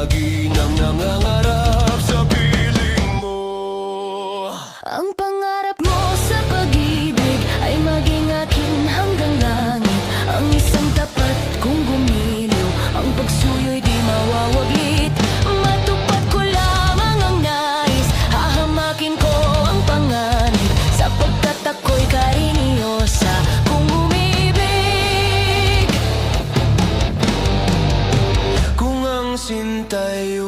lagi nang nangangarap sa piling mo. Ang pangarap mo sa pag-ibig ay maging akin hanggang langit. Ang isang tapat kung gumiliw, ang pagsuyo'y di mawawaglit. Matupad ko lamang ang nais, hahamakin ko ang panganib, sapagkat ako'y karinyosa kung umibig. Kung ang sinta'y